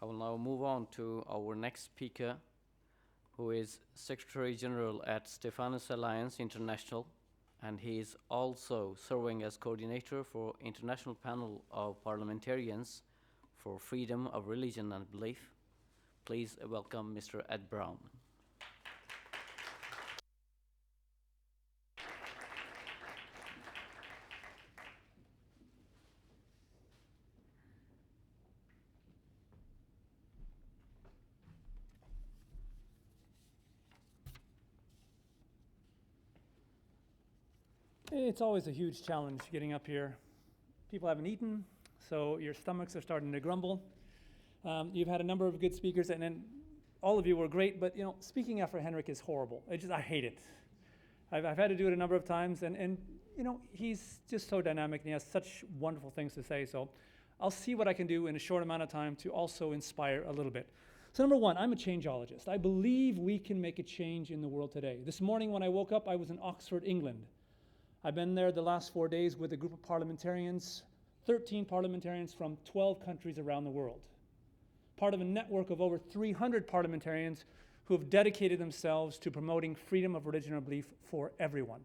I will now move on to our next speaker, who is Secretary General at Stefanus Alliance International, and he is also serving as coordinator for International Panel of Parliamentarians for Freedom of Religion and Belief. Please welcome Mr. Ed Brown. It's always a huge challenge getting up here. People haven't eaten, so your stomachs are starting to grumble. You've had a number of good speakers, and all of you were great, but speaking after Henrik is horrible. I hate it. I've had to do it a number of times, and he's just so dynamic, and he has such wonderful things to say, so I'll see what I can do in a short amount of time to also inspire a little bit. So number one, I'm a changeologist. I believe we can make a change in the world today. This morning when I woke up, I was in Oxford, England. I've been there the last 4 days with a group of parliamentarians, 13 parliamentarians from 12 countries around the world. Part of a network of over 300 parliamentarians who have dedicated themselves to promoting freedom of religion or belief for everyone.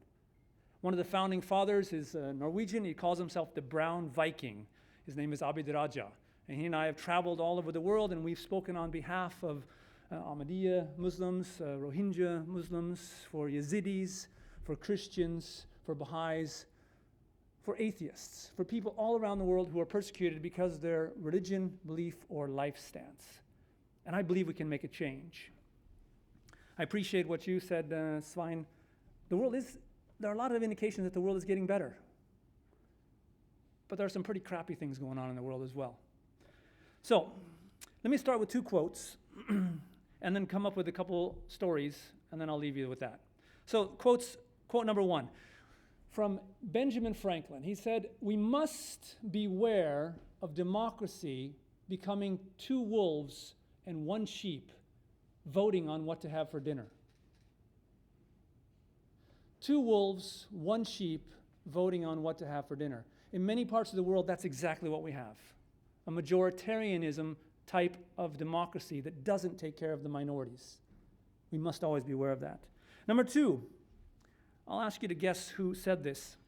One of the founding fathers is Norwegian. He calls himself the Brown Viking. His name is Abid Raja. And he and I have traveled all over the world, and we've spoken on behalf of Ahmadiyya Muslims, Rohingya Muslims, for Yazidis, for Christians, for Baha'is, for atheists, for people all around the world who are persecuted because of their religion, belief, or life stance. And I believe we can make a change. I appreciate what you said, Svein. There are a lot of indications that the world is getting better. But there are some pretty crappy things going on in the world as well. So, let me start with 2 quotes, and then come up with a couple stories, and then I'll leave you with that. So, quote number 1. From Benjamin Franklin. He said, "We must beware of democracy becoming 2 wolves and 1 sheep voting on what to have for dinner." 2 wolves, 1 sheep voting on what to have for dinner. In many parts of the world, that's exactly what we have. A majoritarianism type of democracy that doesn't take care of the minorities. We must always be aware of that. Number 2, I'll ask you to guess who said this.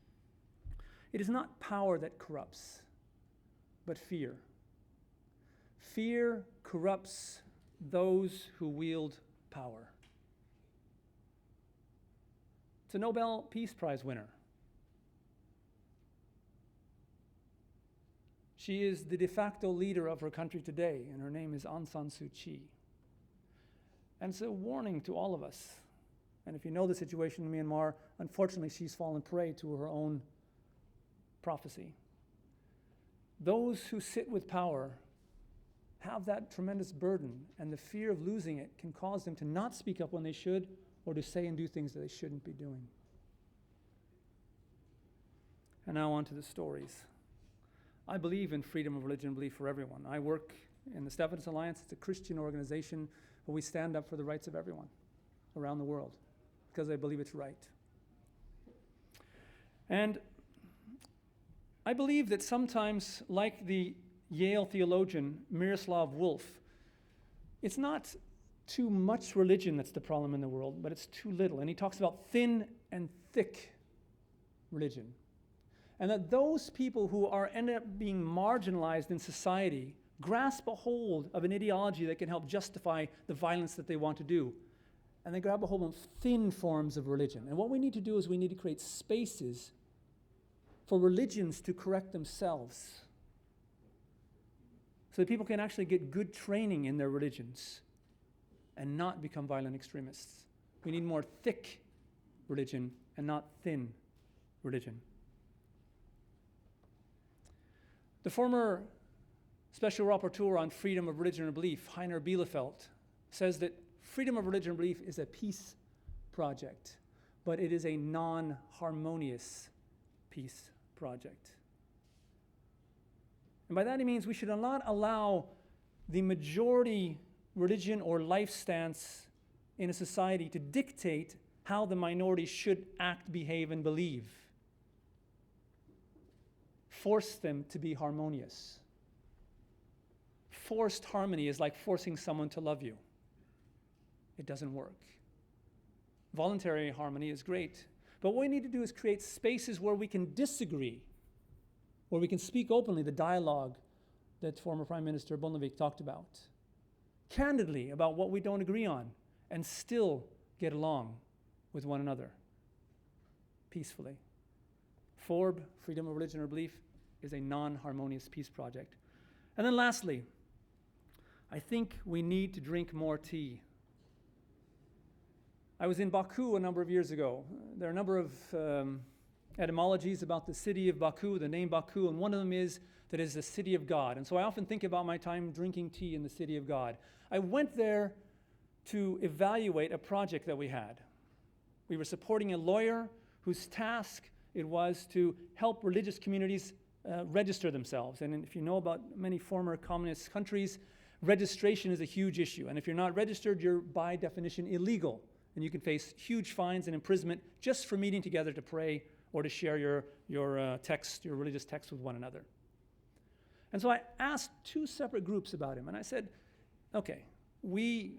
It is not power that corrupts, but fear. Fear corrupts those who wield power. It's a Nobel Peace Prize winner. She is the de facto leader of her country today, and her name is Aung San Suu Kyi. And it's a warning to all of us. And if you know the situation in Myanmar, unfortunately, she's fallen prey to her own prophecy. Those who sit with power have that tremendous burden, and the fear of losing it can cause them to not speak up when they should, or to say and do things that they shouldn't be doing. And now on to the stories. I believe in freedom of religion and belief for everyone. I work in the Stefanus Alliance. It's a Christian organization where we stand up for the rights of everyone around the world, because I believe it's right. And I believe that sometimes, like the Yale theologian Miroslav Volf, it's not too much religion that's the problem in the world, but it's too little. And he talks about thin and thick religion. And that those people who end up being marginalized in society grasp a hold of an ideology that can help justify the violence that they want to do. And they grab a hold of thin forms of religion. And what we need to do is we need to create spaces for religions to correct themselves, so that people can actually get good training in their religions and not become violent extremists. We need more thick religion and not thin religion. The former Special Rapporteur on Freedom of Religion and Belief, Heiner Bielefeld, says that freedom of religion and belief is a peace project, but it is a non-harmonious peace project. And by that he means we should not allow the majority religion or life stance in a society to dictate how the minority should act, behave, and believe. Force them to be harmonious. forced harmony is like forcing someone to love you. It doesn't work. Voluntary harmony is great. But what we need to do is create spaces where we can disagree, where we can speak openly, the dialogue that former Prime Minister Bondevik talked about, candidly about what we don't agree on, and still get along with one another, peacefully. FoRB, freedom of religion or belief, is a non-harmonious peace project. And then lastly, I think we need to drink more tea. I was in Baku a number of years ago. There are a number of etymologies about the city of Baku, the name Baku, and one of them is that it's the city of God. And so I often think about my time drinking tea in the city of God. I went there to evaluate a project that we had. We were supporting a lawyer whose task it was to help religious communities register themselves. And if you know about many former communist countries, registration is a huge issue. And if you're not registered, you're by definition illegal. And you can face huge fines and imprisonment just for meeting together to pray or to share your religious text with one another. And so I asked two separate groups about him, and I said, okay, we,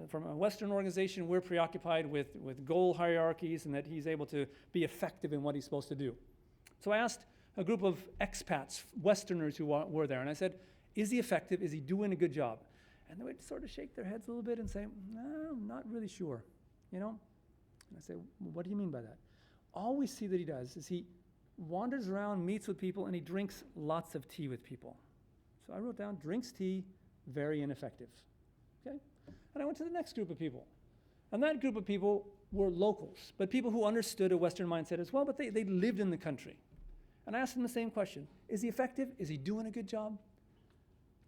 from a Western organization, we're preoccupied with goal hierarchies and that he's able to be effective in what he's supposed to do. So I asked a group of expats, Westerners who were there, and I said, is he effective? Is he doing a good job? And they would sort of shake their heads a little bit and say, no, I'm not really sure. You know? And I say, well, what do you mean by that? All we see that he does is he wanders around, meets with people, and he drinks lots of tea with people. So I wrote down, drinks tea, very ineffective. Okay? And I went to the next group of people. And that group of people were locals, but people who understood a Western mindset as well, but they lived in the country. And I asked them the same question. Is he effective? Is he doing a good job?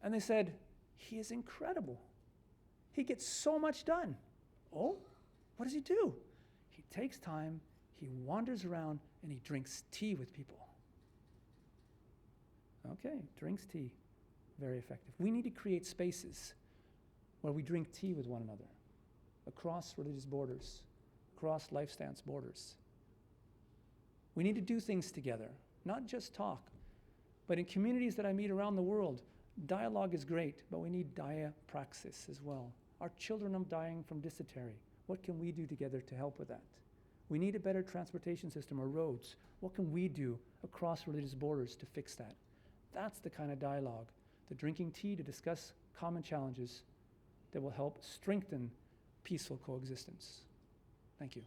And they said, he is incredible. He gets so much done. Oh? What does he do? He takes time, he wanders around, and he drinks tea with people. Okay, drinks tea. Very effective. We need to create spaces where we drink tea with one another, across religious borders, across life stance borders. We need to do things together, not just talk. But in communities that I meet around the world, dialogue is great, but we need diapraxis as well. Our children are dying from dysentery. What can we do together to help with that? We need a better transportation system or roads. What can we do across religious borders to fix that? That's the kind of dialogue, the drinking tea to discuss common challenges that will help strengthen peaceful coexistence. Thank you.